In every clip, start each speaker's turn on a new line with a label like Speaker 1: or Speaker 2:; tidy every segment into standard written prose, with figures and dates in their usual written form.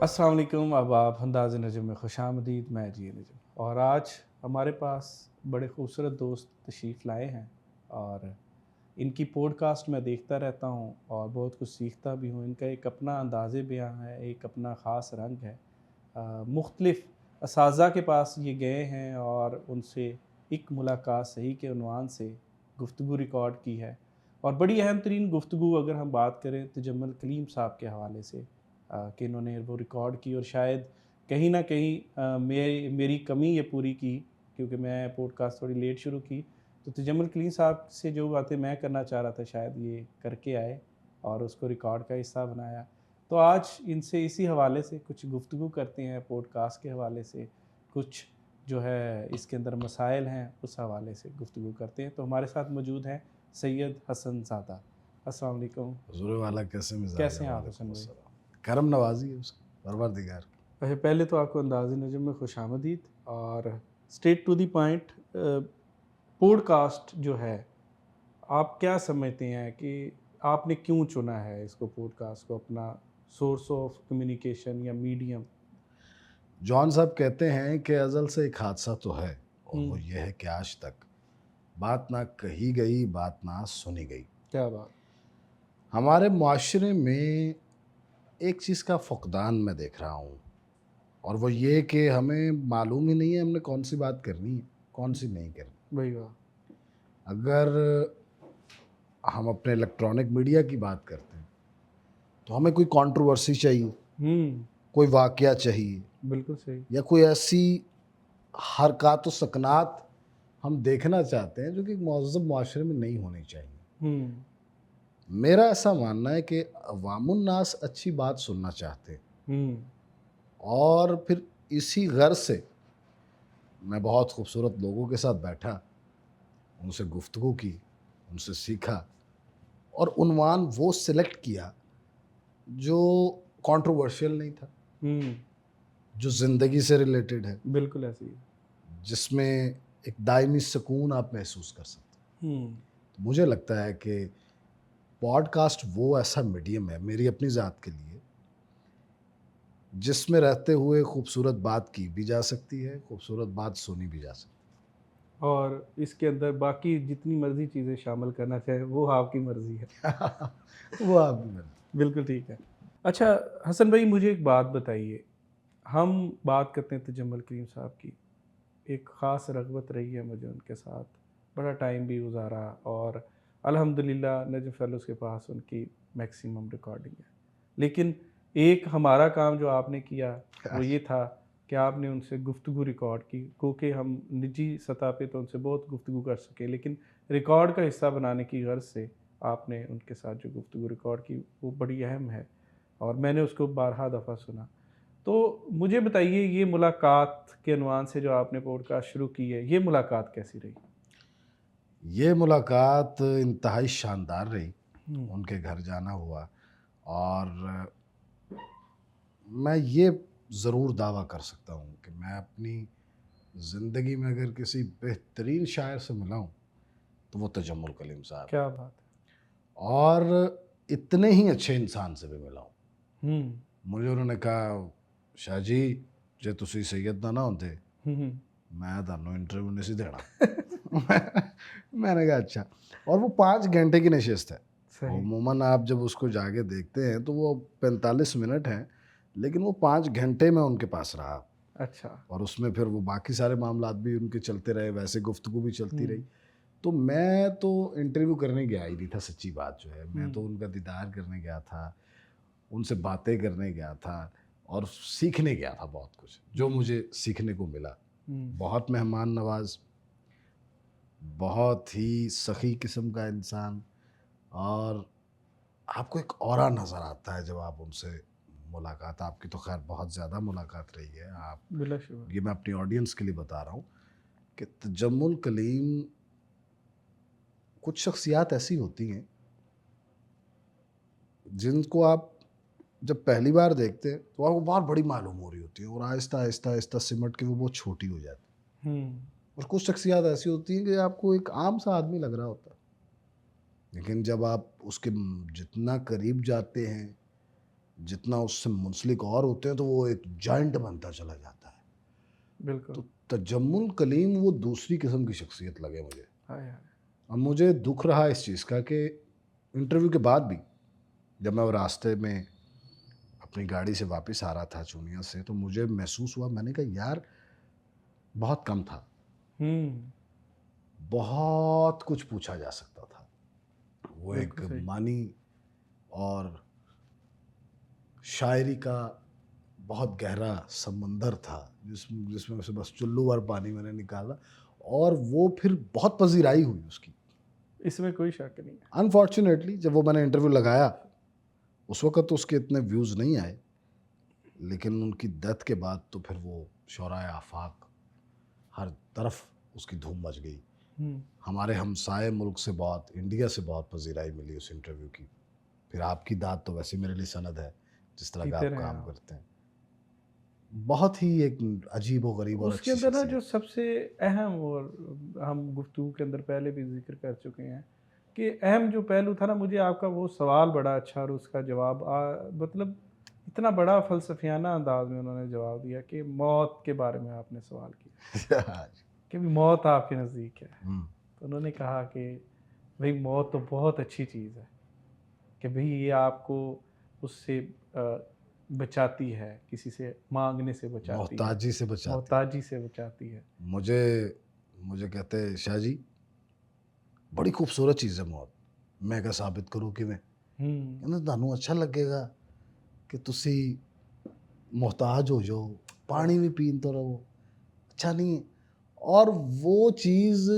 Speaker 1: अस्सलाम वालेकुम। अब आप अंदाज़ नजम में खुशामदीद। मैं जी नजम और आज हमारे पास बड़े खूबसूरत दोस्त तशरीफ़ लाए हैं और इनकी पॉडकास्ट मैं देखता रहता हूँ और बहुत कुछ सीखता भी हूँ। इनका एक अपना अंदाज़ बयां है, एक अपना ख़ास रंग है। मुख्तलिफ़ असातिज़ा के पास ये गए हैं और उनसे एक मुलाकात सही के उन्वान से गुफ्तगू रिकॉर्ड की है और बड़ी अहम तरीन गुफ्तगू अगर हम बात करें तजम्मुल कलीम साहब के हवाले से कि इन्होंने वो रिकॉर्ड की और शायद कहीं न कहीं मेरी कमी ये पूरी की क्योंकि मैं पॉडकास्ट थोड़ी लेट शुरू की। तो तजम्मुल कलीम साहब से जो बातें मैं करना चाह रहा था शायद ये करके आए और उसको रिकॉर्ड का हिस्सा बनाया। तो आज इनसे इसी हवाले से कुछ गुफ्तगू करते हैं, पॉडकास्ट के हवाले से, कुछ जो है इसके अंदर मसाइल हैं उस हवाले से गुफ्तगू करते हैं। तो हमारे साथ मौजूद हैं सैयद हसन ज़ादा। अस्सलाम वालेकुम।
Speaker 2: हुज़ूर वाला कैसे मिजाज है?
Speaker 1: कैसे हैं आप हसन
Speaker 2: वालेकुम
Speaker 1: भाई?
Speaker 2: अस्सलाम। करम नवाज़ी है उसकी परवरदिगार की।
Speaker 1: अच्छा, पहले तो आपको अंदाज़े नजम में खुशामदीद और straight to the point. Podcast जो है, आप क्या समझते हैं कि आपने क्यों चुना है इसको, पॉडकास्ट को अपना सोर्स ऑफ कम्युनिकेशन या मीडियम?
Speaker 2: जॉन साहब कहते हैं कि अज़ल से एक हादसा तो है और वो
Speaker 1: हुँ,
Speaker 2: ये है कि आज तक बात ना कही गई, बात ना सुनी गई।
Speaker 1: क्या बात!
Speaker 2: हमारे मुआशरे में एक चीज़ का फ़ुक़दान मैं देख रहा हूँ और वो ये कि हमें मालूम ही नहीं है हमने कौन-सी बात करनी है, कौन-सी नहीं करनी।
Speaker 1: वही बात।
Speaker 2: अगर हम अपने इलेक्ट्रॉनिक मीडिया की बात करते हैं, तो हमें कोई कंट्रोवर्सी चाहिए,
Speaker 1: हुँ,
Speaker 2: कोई वाक़या चाहिए
Speaker 1: बिल्कुल सही।
Speaker 2: या कोई ऐसी हरकत व सकनात हम देखना चाहते हैं जो कि एक महज़्ज़ब मुआशरे में नहीं होनी चाहिए।
Speaker 1: हुँ,
Speaker 2: मेरा ऐसा मानना है कि अवामुन्नास अच्छी बात सुनना चाहते हैं
Speaker 1: हुँ,
Speaker 2: और फिर इसी गर्ज़ से मैं बहुत खूबसूरत लोगों के साथ बैठा, उनसे गुफ्तगू की, उनसे सीखा और उन्वान वो सिलेक्ट किया जो कंट्रोवर्शियल नहीं था,
Speaker 1: हुँ,
Speaker 2: जो ज़िंदगी से रिलेटेड है,
Speaker 1: बिल्कुल ऐसे ही है।
Speaker 2: जिसमें एक दायमी सुकून आप महसूस कर सकते हैं।
Speaker 1: हुँ,
Speaker 2: तो मुझे लगता है कि पॉडकास्ट वो ऐसा मीडियम है मेरी अपनी ज़ात के लिए, जिसमें रहते हुए खूबसूरत बात की भी जा सकती है, खूबसूरत बात सुनी भी जा सकती
Speaker 1: और इसके अंदर बाकी जितनी मर्ज़ी चीज़ें शामिल करना चाहें, वो आपकी मर्ज़ी है।
Speaker 2: है। वो आपकी मर्ज़ी।
Speaker 1: बिल्कुल ठीक है। अच्छा, हसन भाई मुझे एक बात बताइए, हम बात करते हैं तजम्मुल करीम साहब की। एक ख़ास रग़बत रही है मुझे उनके साथ, बड़ा टाइम भी गुज़ारा और अल्हम्दुलिल्लाह नजफ़ फ़ेलोज़ के पास उनकी मैक्सिमम रिकॉर्डिंग है। लेकिन एक हमारा काम जो आपने किया, वो ये था कि आपने उनसे गुफ्तगू रिकॉर्ड की, गो के हम निजी सतह पे तो उनसे बहुत गुफ्तगू कर सके, लेकिन रिकॉर्ड का हिस्सा बनाने की गर्ज़ से आपने उनके साथ जो गुफ्तगू रिकॉर्ड की, वो बड़ी अहम है और मैंने उसको बारहा दफ़ा सुना। तो मुझे बताइए, ये मुलाकात के उन्वान से जो आपने पॉडकास्ट शुरू की है, ये मुलाकात कैसी रही?
Speaker 2: ये मुलाकात इंतहाई शानदार रही।
Speaker 1: हुँ,
Speaker 2: उनके घर जाना हुआ और मैं ये ज़रूर दावा कर सकता हूँ कि मैं अपनी ज़िंदगी में अगर किसी बेहतरीन शायर से मिला हूँ, तो वो तजम्मुल कलीम साहब हैं
Speaker 1: क्या बात है!
Speaker 2: और इतने ही अच्छे इंसान से भी मिला हूँ।
Speaker 1: हुँ,
Speaker 2: मुझे उन्होंने कहा, "शाह जी, जे तुसी सैयद ना ना होंदे,
Speaker 1: हुँ, हुँ।
Speaker 2: मैं तुहानू इंटरव्यू नहीं सी देना।" मैंने कहा, "अच्छा।" और वो 5 घंटे की नशिस्त है।
Speaker 1: सही,
Speaker 2: अमूमन आप जब उसको जाके देखते हैं, तो वो 45 मिनट है, लेकिन वो 5 घंटे मैं उनके पास रहा।
Speaker 1: अच्छा।
Speaker 2: और उसमें फिर वो बाकी सारे मामलात भी उनके चलते रहे, वैसे गुफ्तगू भी चलती रही।
Speaker 1: हुँ,
Speaker 2: तो मैं तो इंटरव्यू करने गया ही नहीं था, सच्ची बात जो है। मैं तो
Speaker 1: हुँ,
Speaker 2: उनका दीदार करने गया था, उनसे बातें करने गया था और सीखने गया था बहुत कुछ, जो
Speaker 1: हुँ,
Speaker 2: मुझे सीखने को मिला।
Speaker 1: हुँ,
Speaker 2: बहुत मेहमान नवाज़, बहुत ही सखी किस्म का इंसान और आपको एक ऑरा नज़र आता है जब आप उनसे मुलाकात आपकी तो ख़ैर बहुत ज़्यादा मुलाकात रही है। आप
Speaker 1: बिलाशुबा।
Speaker 2: ये मैं अपनी ऑडियंस के लिए बता रहा हूँ कि तजम्मुल कलीम कुछ शख्सियात ऐसी होती हैं, जिनको आप जब पहली बार देखते हैं, तो आपको बहुत बड़ी मालूम हो रही होती है और आहिस्ता, आहिस्ता, आहिस्ता सिमट के वो बहुत छोटी हो जाती है।
Speaker 1: हुँ,
Speaker 2: और कुछ शख्सियात ऐसी होती हैं कि आपको एक आम-सा आदमी लग रहा होता है। लेकिन जब आप उसके जितना करीब जाते हैं, जितना उससे मुंसलिक और होते हैं तो वो एक जाइंट बनता चला जाता है।
Speaker 1: बिल्कुल।
Speaker 2: तो तजम्मुल कलीम वो दूसरी किस्म की शख्सियत लगे मुझे।
Speaker 1: हाय हाय।
Speaker 2: अब मुझे दुख रहा इस चीज़ का कि इंटरव्यू के बाद भी जब मैं वो रास्ते में अपनी गाड़ी से वापस आ रहा था चूनिया से, तो मुझे महसूस हुआ, मैंने कहा यार बहुत कम था,
Speaker 1: हम्म।
Speaker 2: बहुत कुछ पूछा जा सकता था। वो एक
Speaker 1: बिल्कुल सही।
Speaker 2: मानी और शायरी का बहुत गहरा समंदर था जिसमें से बस चुल्लू भर पानी मैंने निकाला, और वो फिर बहुत पजीराई हुई उसकी।
Speaker 1: इसमें कोई शक नहीं है।
Speaker 2: अनफॉर्चुनेटली जब वो मैंने इंटरव्यू लगाया उस वक्त तो उसके इतने व्यूज़ नहीं आए, लेकिन उनकी डेथ के बाद तो फिर वो शौराए आफाक हर तरफ उसकी धूम मच गई।
Speaker 1: हम्म।
Speaker 2: हमारे हमसाए मुल्क से बहुत, इंडिया से बहुत पजीराई मिली उस इंटरव्यू की। फिर आपकी दाद तो वैसे मेरे लिए सनद है, जिस तरह का
Speaker 1: जीते
Speaker 2: आप
Speaker 1: रहे
Speaker 2: काम
Speaker 1: आप।
Speaker 2: करते हैं। बहुत ही एक अजीब व गरीब और
Speaker 1: उसके
Speaker 2: अच्छी
Speaker 1: अंदर ना जो
Speaker 2: शख्सियत।
Speaker 1: सबसे अहम, और हम गुफ्तगू के अंदर पहले भी जिक्र कर चुके हैं कि अहम जो पहलू था ना, मुझे आपका वो सवाल बड़ा अच्छा, और उसका जवाब मतलब इतना बड़ा फ़लसफ़ियाना अंदाज में उन्होंने जवाब दिया कि मौत के बारे में आपने सवाल किया कि भी मौत आपके नज़दीक है।
Speaker 2: हम्म,
Speaker 1: तो उन्होंने कहा कि भाई मौत तो बहुत अच्छी चीज़ है, कि भाई ये आपको उससे बचाती है, किसी से मांगने से बचाती है,
Speaker 2: मोहताजी से बचाती है।
Speaker 1: मोहताजी से बचाती है।
Speaker 2: मुझे मुझे कहते हैं शाह जी बड़ी खूबसूरत चीज़ है मौत। मैं क्या साबित करूँ कि मैं
Speaker 1: हम्म।
Speaker 2: ਕਹਿੰਦਾ ਤੁਹਾਨੂੰ अच्छा लगेगा कि ਤੁਸੀਂ मोहताज हो जाओ, पानी भी पीते रहो, अच्छा नहीं है। और वो चीज़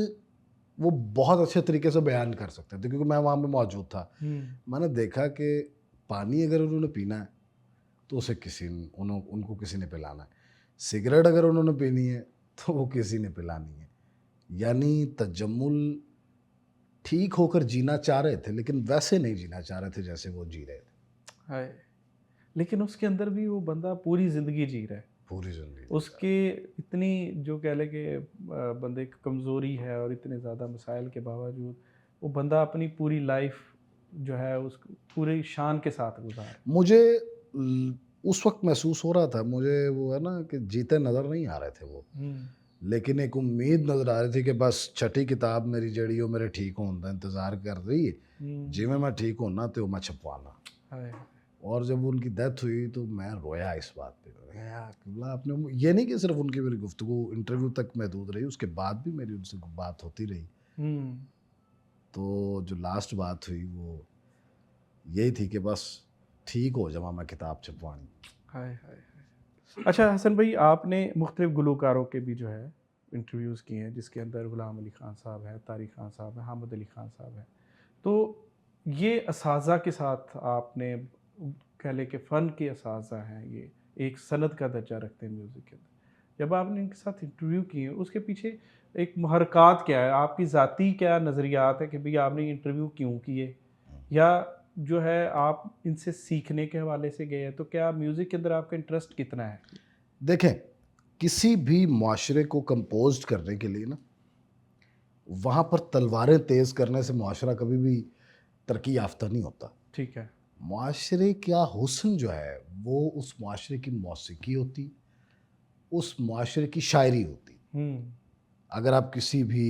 Speaker 2: वो बहुत अच्छे तरीके से बयान कर सकते थे, क्योंकि मैं वहाँ पे मौजूद था।
Speaker 1: हम्म।
Speaker 2: मैंने देखा कि पानी अगर उन्होंने पीना है तो उसे उनको किसी ने पिलाना है। सिगरेट अगर उन्होंने पीनी है तो वो किसी ने पिलानी है। यानी तजम्मुल ठीक होकर जीना चाह रहे थे, लेकिन वैसे नहीं जीना चाह रहे थे जैसे वो जी रहे थे।
Speaker 1: हाय। लेकिन उसके अंदर भी वो बंदा पूरी ज़िंदगी जी रहा है।
Speaker 2: पूरी जिंदगी जी रहा
Speaker 1: उसके इतनी जो कह लें कि बंदे की कमज़ोरी है, और इतने ज़्यादा मसाइल के बावजूद वो बंदा अपनी पूरी लाइफ जो है उस पूरी शान के साथ गुजार रहा
Speaker 2: है। मुझे उस वक्त महसूस हो रहा था, मुझे वो है ना कि जीते नज़र नहीं आ रहे थे वो,
Speaker 1: है। हम्म।
Speaker 2: लेकिन एक उम्मीद नज़र आ रही थी कि बस छठी किताब मेरी जड़ी हो मेरे ठीक होने का इंतज़ार कर रही है, जिमें मैं ठीक होना तो मैं छपवाना।
Speaker 1: हाय।
Speaker 2: और जब उनकी डेथ हुई तो मैं रोया इस बात पे। मैंने कहा, यार किबला आपने, ये नहीं कि सिर्फ उनकी मेरी गुफ्तगू इंटरव्यू तक महदूद रही, उसके बाद भी मेरी उनसे बात होती रही।
Speaker 1: हम्म।
Speaker 2: तो जो लास्ट बात हुई वो यही थी कि बस ठीक हो जावा मैं किताब छपवानी।
Speaker 1: हाय हाय हाय। अच्छा हसन भाई, आपने मुख्तलिफ गुलकारों के भी जो है इंटरव्यूज़ किए हैं, जिसके अंदर गुलाम अली ख़ान साहब है, तारिक ख़ान साहब है, हामिद अली ख़ान साहब है। तो ये असाज़ा के साथ आपने कह लें कि फ़न के असाज़ा हैं, ये एक सनद का दर्जा रखते हैं म्यूज़िक के अंदर। जब आपने इनके साथ इंटरव्यू किए, उसके पीछे एक मुहरक़ात क्या है? आपकी ज़ाती क्या नज़रियात है कि भई आपने इंटरव्यू क्यों किए? या जो है आप इनसे सीखने के हवाले से गए हैं, तो क्या म्यूज़िक के अंदर आपका इंटरेस्ट कितना है?
Speaker 2: देखें, किसी भी मुआशरे को कंपोज करने के लिए ना, वहाँ पर तलवारें तेज़ करने से मुआशरा कभी भी तरक्की याफ्ता नहीं होता।
Speaker 1: ठीक है।
Speaker 2: मुआशरे का हुस्न जो है वो उस मुआशरे की मौसीकी होती, उस मुआशरे की शायरी होती।
Speaker 1: हुँ।
Speaker 2: अगर आप किसी भी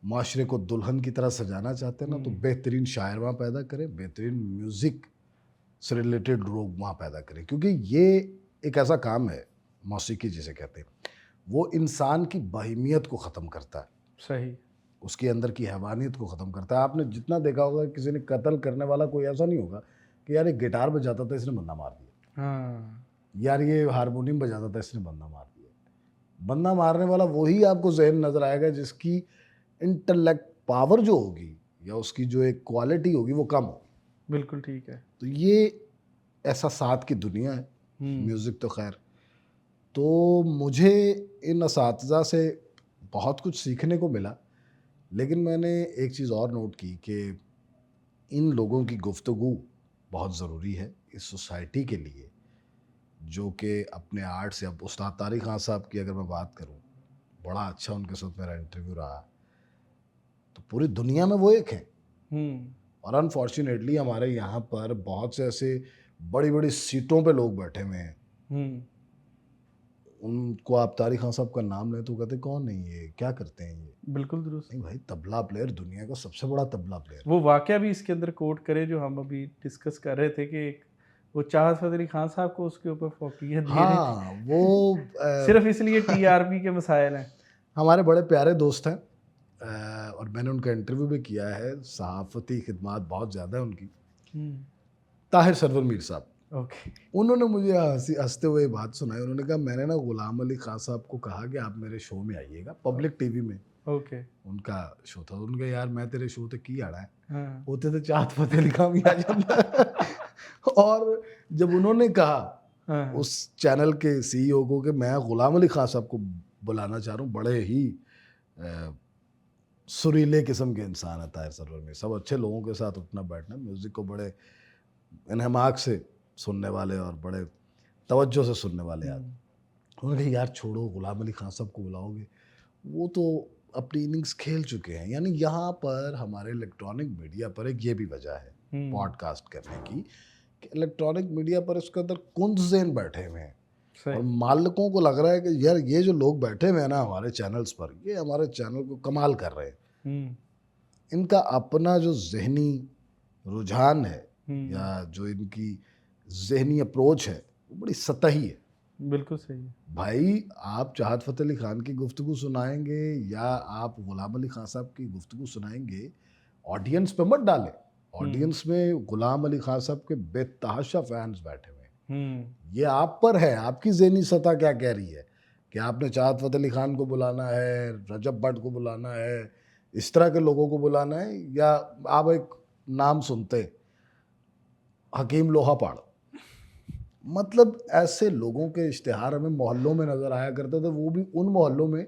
Speaker 2: मुआशरे को दुल्हन की तरह सजाना चाहते हैं ना, तो
Speaker 1: हुँ।
Speaker 2: बेहतरीन शायर वहाँ पैदा करें, बेहतरीन म्यूज़िक से रिलेटेड लोग वहाँ पैदा करें, क्योंकि ये एक ऐसा काम है, मौसीकी जिसे कहते हैं, वो इंसान की बहीमियत को ख़त्म करता है,
Speaker 1: सही।
Speaker 2: उसके अंदर की हैवानियत को ख़त्म करता है। आपने जितना देखा होगा, किसी ने कत्ल करने वाला कोई ऐसा नहीं होगा कि यार ये गिटार बजाता था इसने बंदा मार दिया,
Speaker 1: हाँ।
Speaker 2: यार ये हारमोनियम बजाता था इसने बंदा मार दिया। बंदा मारने वाला वही आपको ज़हन नज़र आएगा जिसकी इंटेलेक्ट पावर जो होगी या उसकी जो एक क्वालिटी होगी वो कम होगी।
Speaker 1: बिल्कुल ठीक है।
Speaker 2: तो ये एहसासात की दुनिया है,
Speaker 1: हुँ।
Speaker 2: म्यूज़िक तो खैर। तो मुझे इन असातिज़ा से बहुत कुछ सीखने को मिला, लेकिन मैंने एक चीज़ और नोट की कि इन लोगों की गुफ्तगू बहुत ज़रूरी है इस सोसाइटी के लिए, जो कि अपने आर्ट से, अब उस्ताद तारिक ख़ान साहब की अगर मैं बात करूँ, बड़ा अच्छा उनके साथ मेरा इंटरव्यू रहा। तो पूरी दुनिया में वो एक हैं।
Speaker 1: हुँ।
Speaker 2: और अनफॉर्चुनेटली हमारे यहाँ पर बहुत से ऐसे बड़ी बड़ी सीटों पे लोग बैठे हुए हैं,
Speaker 1: हम्म।
Speaker 2: उनको आप तारिक खान साहब का नाम लें तो कहते कौन है ये, क्या करते हैं ये।
Speaker 1: बिल्कुल दुरुस्त।
Speaker 2: नहीं भाई, तबला प्लेयर, दुनिया का सबसे बड़ा तबला प्लेयर।
Speaker 1: वो वाकया भी इसके अंदर कोट करे जो हम अभी डिस्कस कर रहे थे कि एक वो चाहत फतेह अली खान साहब को उसके ऊपर फोकियत दे रहे थे
Speaker 2: हाँ वो
Speaker 1: सिर्फ इसलिए टीआरपी के मसाइल हैं।
Speaker 2: हमारे बड़े प्यारे दोस्त हैं, और मैंने उनका इंटरव्यू भी किया है, सहाफ़ती खिदमात बहुत ज़्यादा है उनकी। ताहिर सरवर मीर साहब,
Speaker 1: ओके।
Speaker 2: उन्होंने मुझे हंसते हुए बात सुनाई। उन्होंने कहा मैंने ना गुलाम अली खान साहब को कहा कि आप मेरे शो में आइएगा, पब्लिक टीवी में
Speaker 1: ओके।
Speaker 2: उनका शो था। उनका यार मैं तेरे शो ते की आड़ा है,
Speaker 1: हाँ।
Speaker 2: होते तो चाहत फतेह अली खान भी आ जाता। और जब उन्होंने कहा
Speaker 1: हाँ।
Speaker 2: उस चैनल के सीईओ को कि मैं गुलाम अली खान साहब को बुलाना चाह रहा हूँ, बड़े ही सुरीले किस्म के इंसान है ताहिर सरवर में, सब अच्छे लोगों के साथ उठना बैठना, म्यूज़िक को बड़े इन्हमाक से सुनने वाले और बड़े तवज्जो से सुनने वाले आदमी। उन्होंने कहा यार छोड़ो, गुलाम अली खान साहब को बुलाओगे, वो तो अपनी इनिंग्स खेल चुके हैं। यानी यहाँ पर हमारे इलेक्ट्रॉनिक मीडिया पर एक ये भी वजह है पॉडकास्ट करने की कि इलेक्ट्रॉनिक मीडिया पर इसके अंदर कुंज़ेन बैठे हुए हैं, और मालिकों को लग रहा है कि यार ये जो लोग बैठे हुए हैं ना हमारे चैनल्स पर, ये हमारे चैनल को कमाल कर रहे हैं। इनका अपना जो जहनी रुझान है या जो इनकी जहनी अप्रोच है वो बड़ी सतही है।
Speaker 1: बिल्कुल सही है
Speaker 2: भाई, आप चाहत फतेह अली खान की गुफ्तगू सुनाएंगे या आप गुलाम अली खान साहब की गुफ्तगू सुनाएंगे, ऑडियंस पे मत डालें। ऑडियंस में गुलाम अली खान साहब के बेतहाशा फैंस बैठे हुए हैं। ये आप पर है, आपकी ज़हनी सतह क्या कह रही है कि आपने चाहत फतेह अली खान को बुलाना है, रजब भट्ट को बुलाना है, इस तरह के लोगों को बुलाना है, या आप एक नाम सुनते हकीम लोहापाड़, मतलब ऐसे लोगों के इश्तिहार हमें मोहल्लों में नज़र आया करते थे, वो भी उन मोहल्लों में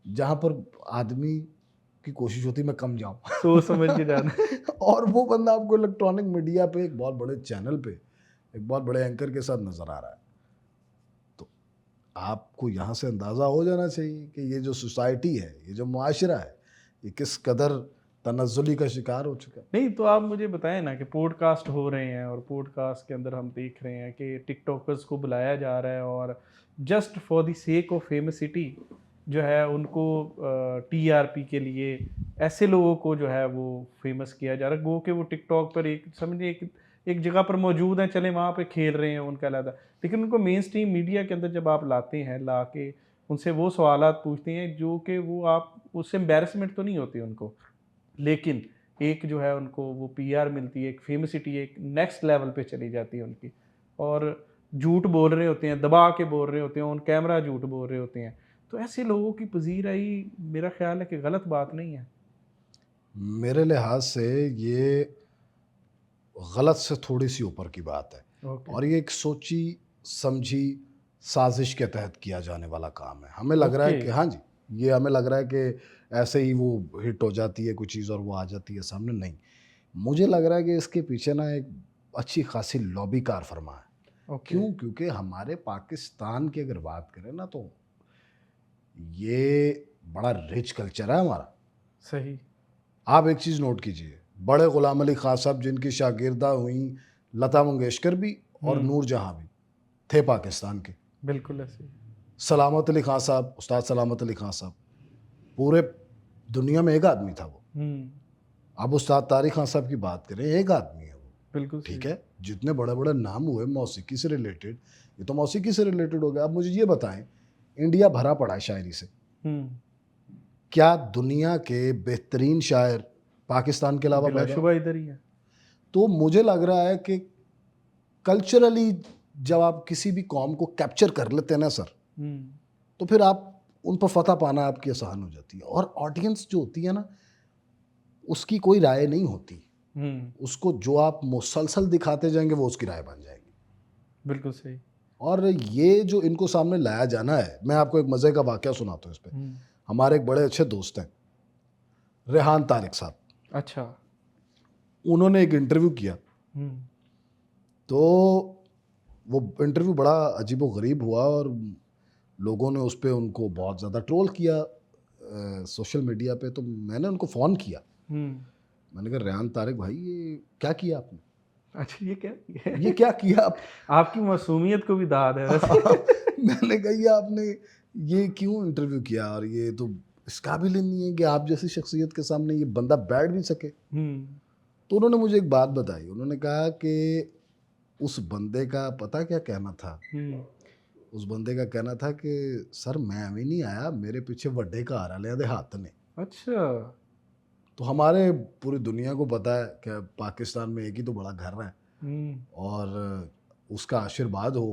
Speaker 2: जहाँ पर आदमी की कोशिश होती मैं कम जाऊँ
Speaker 1: सोच समझ के जाना।
Speaker 2: और वो बंदा आपको इलेक्ट्रॉनिक मीडिया पे एक बहुत बड़े चैनल पे एक बहुत बड़े एंकर के साथ नज़र आ रहा है। तो आपको यहाँ से अंदाज़ा हो जाना चाहिए कि ये जो सोसाइटी है, ये जो मुआशरा है, ये किस कदर तनज़्ज़ुली का शिकार हो चुका है।
Speaker 1: नहीं तो आप मुझे बताएं ना कि पॉडकास्ट हो रहे हैं और पॉडकास्ट के अंदर हम देख रहे हैं कि टिकटॉकर्स को बुलाया जा रहा है और just for the sake of famousity जो है उनको टीआरपी के लिए ऐसे लोगों को जो है वो फेमस किया जा रहा है, वो कि वो टिकटॉक पर एक समझिए एक जगह पर मौजूद हैं, चले वहाँ पे खेल रहे हैं उनका अलग, लेकिन उनको मेन स्ट्रीम मीडिया के अंदर जब आप लाते हैं, ला के उनसे वो सवालात पूछते हैं जो कि वो आप उससे एम्बेरसमेंट तो नहीं होती उनको, लेकिन एक जो है उनको वो पीआर मिलती है, एक फेमसिटी एक नेक्स्ट लेवल पे चली जाती है उनकी, और झूठ बोल रहे होते हैं, दबा के बोल रहे होते हैं, ऑन कैमरा झूठ बोल रहे होते हैं। तो ऐसे लोगों की पजीराई मेरा ख्याल है कि गलत बात नहीं है।
Speaker 2: मेरे लिहाज से ये गलत से थोड़ी सी ऊपर की बात है, और ये एक सोची समझी साजिश के तहत किया जाने वाला काम है। हमें लग रहा है कि हाँ जी, ये हमें लग रहा है कि ऐसे ही वो हिट हो जाती है कोई चीज़ और वो आ जाती है सामने, नहीं। मुझे लग रहा है कि इसके पीछे ना एक अच्छी खासी लॉबी कार फरमा है। क्यों? क्योंकि हमारे पाकिस्तान की अगर बात करें ना, तो ये बड़ा रिच कल्चर है हमारा।
Speaker 1: सही।
Speaker 2: आप एक चीज़ नोट कीजिए, बड़े गुलाम अली खान साहब जिनकी शागिर्दा हुई लता मंगेशकर भी और नूर जहाँ भी थे पाकिस्तान के,
Speaker 1: बिल्कुल ऐसे।
Speaker 2: सलामत अली खान साहब, उस्ताद सलामत अली खान साहब, पूरे दुनिया में एक आदमी था वो। अब उस्ताद तारिक खान साहब की बात करें, एक आदमी है वो।
Speaker 1: बिल्कुल
Speaker 2: ठीक है, जितने बड़े बड़े नाम हुए मौसीकी से रिलेटेड, ये तो मौसीकी से रिलेटेड हो गया। अब मुझे ये बताएं, इंडिया भरा पड़ा है शायरी से, क्या दुनिया के बेहतरीन शायर पाकिस्तान के अलावा
Speaker 1: बिलाशुबा इधर ही है।
Speaker 2: तो मुझे लग रहा है कि कल्चरली जब आप किसी भी कौम को कैप्चर कर लेते हैं ना सर, तो फिर आप उन पर फतह पाना आपकी आसान हो जाती है। और ऑडियंस जो होती है ना, उसकी कोई राय नहीं होती, उसको जो आप मुसलसल दिखाते जाएंगे वो उसकी राय बन जाएगी।
Speaker 1: बिल्कुल सही।
Speaker 2: और ये जो इनको सामने लाया जाना है, मैं आपको एक मज़े का वाक़या सुनाता हूँ इस पर। हमारे एक बड़े अच्छे दोस्त हैं रेहान तारिक साहब।
Speaker 1: अच्छा।
Speaker 2: उन्होंने एक इंटरव्यू किया, तो वो इंटरव्यू बड़ा अजीबो गरीब हुआ और लोगों ने उस पर उनको बहुत ज़्यादा ट्रोल किया सोशल मीडिया पे। तो मैंने उनको फ़ोन किया, मैंने कहा रेहान तारिक भाई ये क्या किया आपने,
Speaker 1: अच्छा, ये क्या
Speaker 2: ये क्या किया आप?
Speaker 1: आपकी मासूमियत को भी दाद है वैसे।
Speaker 2: मैंने कहा ये आपने ये क्यों इंटरव्यू किया, और ये तो इस काबिल ही नहीं है कि आप जैसी शख्सियत के सामने ये बंदा बैठ भी सके।
Speaker 1: हम्म।
Speaker 2: तो उन्होंने मुझे एक बात बताई, उन्होंने कहा कि उस बंदे का पता क्या कहना था,
Speaker 1: हम्म।
Speaker 2: उस बंदे का कहना था कि सर मैं भी नहीं आया, मेरे पीछे ਵੱਡੇ ਘਰ ਵਾਲਿਆਂ ਦੇ ਹੱਥ ने।
Speaker 1: अच्छा।
Speaker 2: तो हमारे पूरी दुनिया को पता है कि पाकिस्तान में एक ही तो बड़ा घर है,
Speaker 1: हम्म।
Speaker 2: और उसका आशीर्वाद हो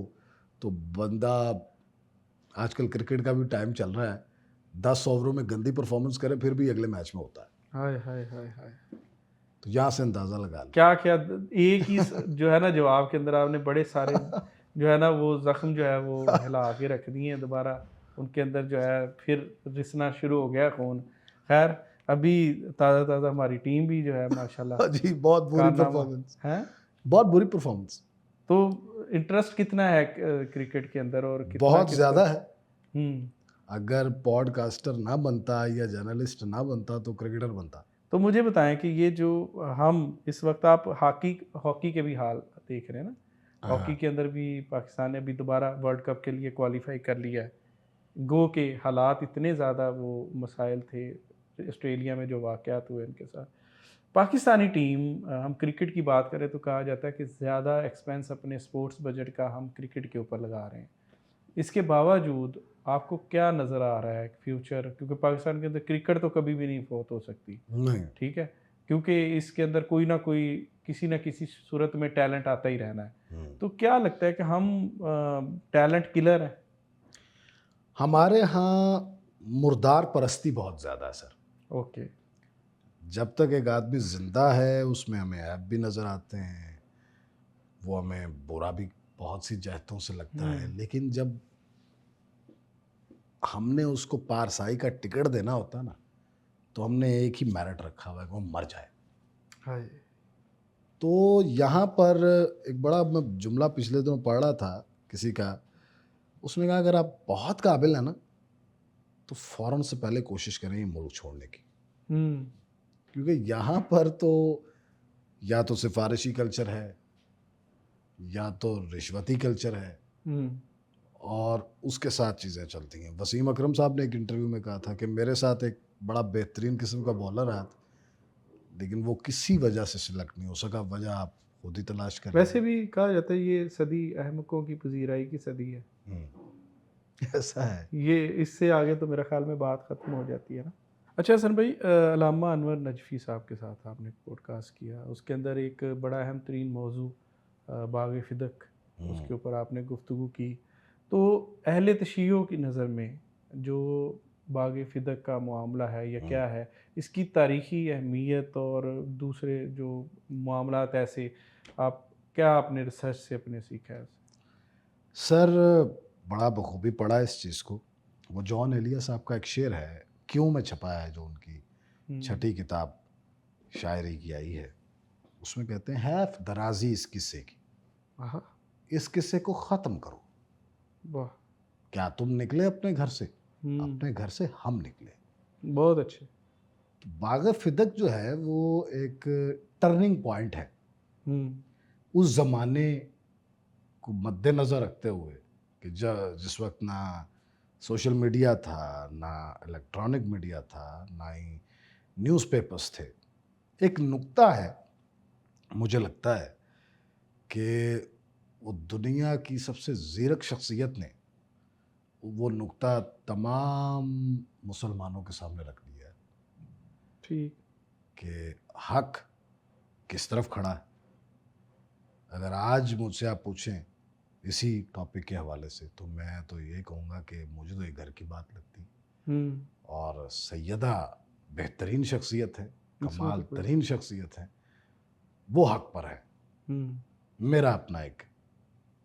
Speaker 2: तो बंदा, आजकल क्रिकेट का भी टाइम चल रहा है, 10 ओवरों में गंदी परफॉर्मेंस करे फिर भी अगले मैच में होता है।
Speaker 1: हाय हाय हाय हाय।
Speaker 2: तो यहाँ से अंदाज़ा लगा लो।
Speaker 1: क्या क्या एक ही जो है ना जवाब के अंदर आपने बड़े सारे जो है ना वो जख्म जो है वो हिला के रख दिए हैं दोबारा, उनके अंदर जो है फिर रिसना शुरू हो गया खून। खैर, अभी ताज़ा ताज़ा हमारी टीम भी जो है माशाल्लाह
Speaker 2: जी बहुत बुरी
Speaker 1: कारनामा
Speaker 2: परफॉर्मेंस,
Speaker 1: है।
Speaker 2: बहुत बुरी परफॉर्मेंस,
Speaker 1: तो इंटरेस्ट कितना है क्रिकेट के अंदर और कितना
Speaker 2: बहुत
Speaker 1: किस
Speaker 2: ज़्यादा
Speaker 1: पर?
Speaker 2: है। अगर पॉडकास्टर ना बनता या जर्नलिस्ट ना बनता तो क्रिकेटर बनता।
Speaker 1: तो मुझे बताएं कि ये जो हम इस वक्त आप हॉकी हॉकी के भी हाल देख रहे हैं ना, हॉकी
Speaker 2: हाँ
Speaker 1: के अंदर भी पाकिस्तान ने अभी दोबारा वर्ल्ड कप के लिए क्वालिफाई कर लिया है। गो के हालात इतने ज़्यादा वो मसाइल थे ऑस्ट्रेलिया में जो वाक़यात हुए उनके साथ। पाकिस्तानी टीम हम क्रिकेट की बात करें तो कहा जाता है कि ज़्यादा एक्सपेंस अपने स्पोर्ट्स बजट का हम क्रिकेट के ऊपर लगा रहे हैं। इसके बावजूद आपको क्या नज़र आ रहा है फ्यूचर, क्योंकि पाकिस्तान के अंदर क्रिकेट तो कभी भी नहीं फौत हो सकती,
Speaker 2: नहीं,
Speaker 1: ठीक है? क्योंकि इसके अंदर कोई ना कोई किसी न किसी सूरत में टैलेंट आता ही रहना है। तो क्या लगता है कि हम टैलेंट किलर हैं?
Speaker 2: हमारे यहाँ मुर्दार परस्ती बहुत ज़्यादा है सर।
Speaker 1: ओके।
Speaker 2: जब तक एक आदमी जिंदा है उसमें हमें ऐब भी नज़र आते हैं, वो हमें बुरा भी बहुत सी जहतों से लगता है,
Speaker 1: हुँ।
Speaker 2: लेकिन जब हमने उसको पारसाई का टिकट देना होता ना, तो हमने एक ही मेरिट रखा हुआ है कि वो मर जाए।
Speaker 1: हाय!
Speaker 2: तो यहाँ पर एक बड़ा, मैं जुमला पिछले दिनों पढ़ रहा था किसी का, उसने कहा अगर आप बहुत काबिल हैं ना तो फ़ौरन से पहले कोशिश करें ये मुल्क छोड़ने की,
Speaker 1: हुँ।
Speaker 2: क्योंकि यहाँ पर तो या तो सिफारिशी कल्चर है या तो रिश्वती कल्चर है,
Speaker 1: हुँ।
Speaker 2: और उसके साथ चीज़ें चलती हैं। वसीम अकरम साहब ने एक इंटरव्यू में कहा था कि मेरे साथ एक बड़ा बेहतरीन किस्म का बॉलर आया था, लेकिन वो किसी वजह से सिलेक्ट नहीं हो सका, वजह आप खुद ही तलाश कर
Speaker 1: वैसे
Speaker 2: लीजिए।
Speaker 1: भी कहा जाता है ये सदी अहमकों की पजीराई की सदी है।
Speaker 2: ऐसा है।
Speaker 1: ये इससे आगे तो मेरा ख़्याल में बात ख़त्म हो जाती है ना। अच्छा हसन भाई, अल्लामा अनवर नजफ़ी साहब के साथ आपने पॉडकास्ट किया, उसके अंदर एक बड़ा अहम तरीन मौजू बाग़ फ़िदक, उसके ऊपर आपने गुफ्तगू की। तो अहले तशय्युओ की नज़र में जो बाग़ फ़िदक का मामला है या क्या है, इसकी तारीख़ी अहमियत और दूसरे जो मामलात ऐसे आप क्या आपने रिसर्च से अपने सीखा है?
Speaker 2: सर बड़ा बखूबी पढ़ा इस चीज़ को। वो जॉन एलिया साहब का एक शेर है, क्यों में छपा है, जो उनकी
Speaker 1: हुँ।
Speaker 2: छठी किताब शायरी की आई है। उसमें कहते हैं हैफ दराज़ी इस किस्से की,
Speaker 1: आहा!
Speaker 2: इस किस्से को ख़त्म करो।
Speaker 1: वाह!
Speaker 2: क्या तुम निकले अपने घर से?
Speaker 1: हुँ।
Speaker 2: अपने घर से हम निकले।
Speaker 1: बहुत अच्छे।
Speaker 2: तो बाग़ फ़िदक जो है वो एक टर्निंग पॉइंट है।
Speaker 1: हुँ।
Speaker 2: उस ज़माने को मद्देनज़र रखते हुए कि जिस वक़्त ना सोशल मीडिया था, ना इलेक्ट्रॉनिक मीडिया था, ना ही न्यूज़पेपर्स थे। एक नुक्ता है, मुझे लगता है कि वो दुनिया की सबसे ज़ीरक शख्सियत ने वो नुक्ता तमाम मुसलमानों के सामने रख दिया है
Speaker 1: ठीक।
Speaker 2: कि हक़ किस तरफ खड़ा है। अगर आज मुझसे आप पूछें इसी टॉपिक के हवाले से, तो मैं तो ये कहूँगा कि मुझे तो ये घर की बात लगती है।
Speaker 1: हुँ।
Speaker 2: और सैयदा बेहतरीन शख्सियत है,
Speaker 1: इसमें
Speaker 2: कमाल
Speaker 1: तो कोई
Speaker 2: तरीन शख्सियत है, वो हक़ पर है।
Speaker 1: हुँ।
Speaker 2: मेरा अपना एक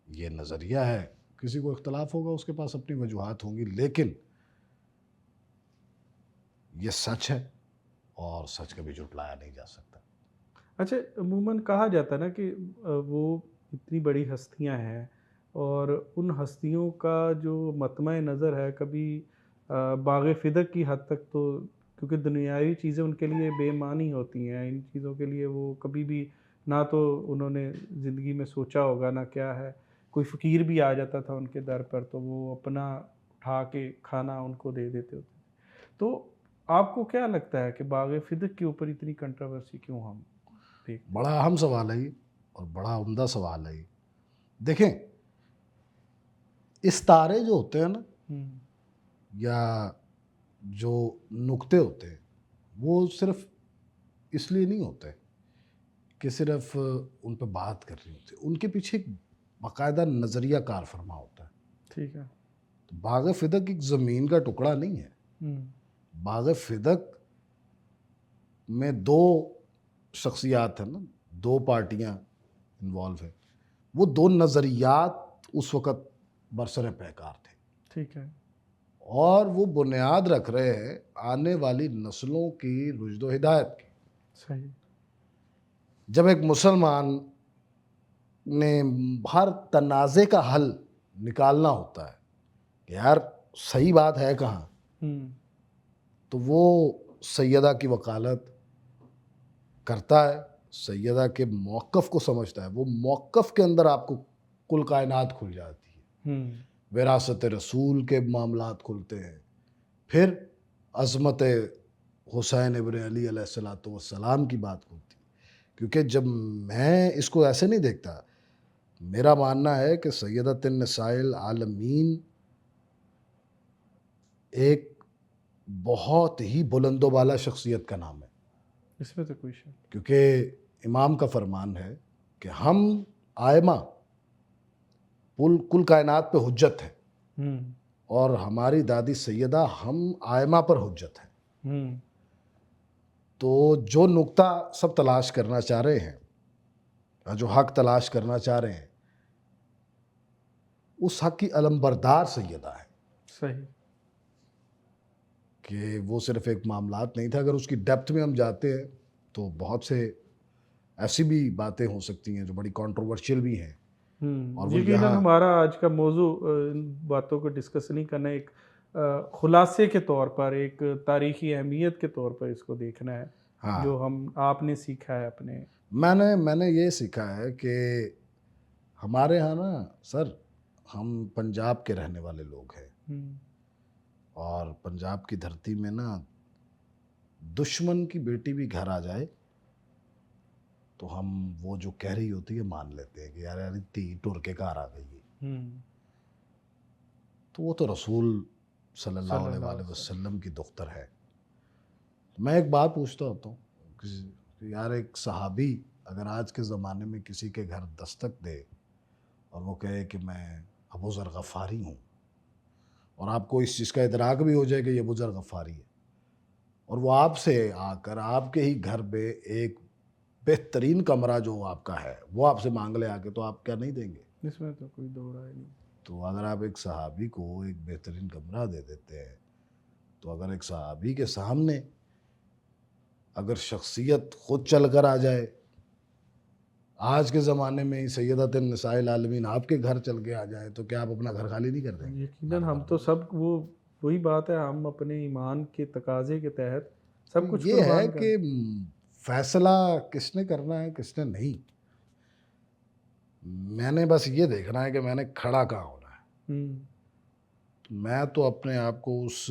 Speaker 2: ये नज़रिया है, किसी को इख्तलाफ होगा, उसके पास अपनी वजूहात होंगी, लेकिन ये सच है और सच कभी झुटलाया नहीं जा सकता।
Speaker 1: अच्छा, अमूमन कहा जाता है ना कि वो इतनी बड़ी हस्तियाँ हैं और उन हस्तियों का जो मतमय नज़र है कभी बाग़ फ़िदक की हद तक तो क्योंकि दुनियावी चीज़ें उनके लिए बेमानी होती हैं, इन चीज़ों के लिए वो कभी भी ना तो उन्होंने ज़िंदगी में सोचा होगा ना क्या है। कोई फ़कीर भी आ जाता था उनके दर पर तो वो अपना उठा के खाना उनको दे देते होते। तो आपको क्या लगता है कि बाग़ फ़िदक के ऊपर इतनी कंट्रोवर्सी क्यों हम देखते हैं?
Speaker 2: बड़ा अहम सवाल है ये, और बड़ा उम्दा सवाल है ये। देखें, इस तारे जो होते हैं ना,
Speaker 1: हुँ,
Speaker 2: या जो नुक्ते होते हैं, वो सिर्फ इसलिए नहीं होते कि सिर्फ उन पे बात करनी होती है, उनके पीछे एक बाकायदा नज़रिया कार फरमा होता है।
Speaker 1: ठीक है।
Speaker 2: तो बाग़ फ़िदक एक ज़मीन का टुकड़ा नहीं है।
Speaker 1: हुँ,
Speaker 2: बाग़ फ़िदक में दो शख्सियात हैं ना, दो पार्टियां इन्वॉल्व हैं। वो दो नज़रियात उस वक़्त बरसर पैकार थे,
Speaker 1: ठीक है।
Speaker 2: और वो बुनियाद रख रहे हैं आने वाली नस्लों की रुश्द व हिदायत की।
Speaker 1: सही।
Speaker 2: जब एक मुसलमान ने हर तनाज़े का हल निकालना होता है कि यार सही बात है कहाँ,
Speaker 1: हुँ,
Speaker 2: तो वो सैयदा की वकालत करता है, सैयदा के मौक़िफ़ को समझता है। वो मौक़िफ़ के अंदर आपको कुल कायनात खुल जाती है।
Speaker 1: हुँ,
Speaker 2: विरासत रसूल के मामलात खुलते हैं। फिर अज़मत हुसैन इब्न अली अलैहिस्सलातु वस्सलाम की बात खुलती है। क्योंकि जब मैं इसको ऐसे नहीं देखता, मेरा मानना है कि सैयदतुन निसाइल आलमीन एक बहुत ही बुलंदोबाला शख्सियत का नाम है।
Speaker 1: इसमें तो कोई शक।
Speaker 2: क्योंकि इमाम का फरमान है कि हम आइमा कुल कुल कायनात पे हुज्जत है,
Speaker 1: हुँ,
Speaker 2: और हमारी दादी सैयदा हम आइमा पर हुज्जत है।
Speaker 1: हुँ,
Speaker 2: तो जो नुक्ता सब तलाश करना चाह रहे हैं, या जो हक तलाश करना चाह रहे हैं, उस हक की अलमबरदार सैयदा है।
Speaker 1: सही।
Speaker 2: कि वो सिर्फ एक मामलात नहीं था। अगर उसकी डेप्थ में हम जाते हैं तो बहुत से ऐसी भी बातें हो सकती हैं जो बड़ी कंट्रोवर्शियल भी हैं, और वो
Speaker 1: यकीनन
Speaker 2: यहाँ।
Speaker 1: हमारा आज का मौज़ू इन बातों को डिस्कस नहीं करना है, एक खुलासे के तौर पर, एक तारीख़ी अहमियत के तौर पर इसको देखना है, जो
Speaker 2: हाँ,
Speaker 1: हम आपने सीखा है अपने।
Speaker 2: मैंने मैंने ये सीखा है कि हमारे यहाँ ना सर, हम पंजाब के रहने वाले लोग हैं,
Speaker 1: हुँ,
Speaker 2: और पंजाब की धरती में ना दुश्मन की बेटी भी घर आ जाए तो हम वो जो कह रही होती है मान लेते हैं कि यार यार ती टुर के घर आ गई है।
Speaker 1: हुँ,
Speaker 2: तो वो तो रसूल सल्लल्लाहु
Speaker 1: सल्लल्लाहु
Speaker 2: अलैहि
Speaker 1: अलैहि वसल्लम।
Speaker 2: वसल्लम की दुख्तर है। मैं एक बात पूछता होता हूँ कि यार एक सहाबी अगर आज के ज़माने में किसी के घर दस्तक दे और वो कहे कि मैं अबू ज़र गफ़ारी हूँ, और आपको इस चीज़ का इदराक भी हो जाए कि ये अबू ज़र गफ़ारी है, और वो आपसे आकर आपके ही घर पे एक बेहतरीन कमरा जो आपका है वो आपसे मांग ले आके, तो आप क्या नहीं देंगे?
Speaker 1: इसमें तो कोई दो राय नहीं।
Speaker 2: तो अगर आप एक सहाबी को एक बेहतरीन कमरा दे देते हैं, तो अगर एक सहाबी के सामने अगर शख्सियत खुद चल कर आ जाए, आज के ज़माने में ही सैयदतुन निसाइल आलमीन आपके घर चल के आ जाए, तो क्या आप अपना घर खाली नहीं कर देंगे?
Speaker 1: यकीनन हम तो सब वो वही बात है, हम अपने ईमान के तकाज़े के तहत
Speaker 2: तो
Speaker 1: सब कुछ
Speaker 2: ये है
Speaker 1: कुर्बान कर।
Speaker 2: कि फैसला किसने करना है किसने नहीं, मैंने बस ये देखना है कि मैंने खड़ा कहाँ होना है।
Speaker 1: हुँ,
Speaker 2: तो मैं तो अपने आप को उस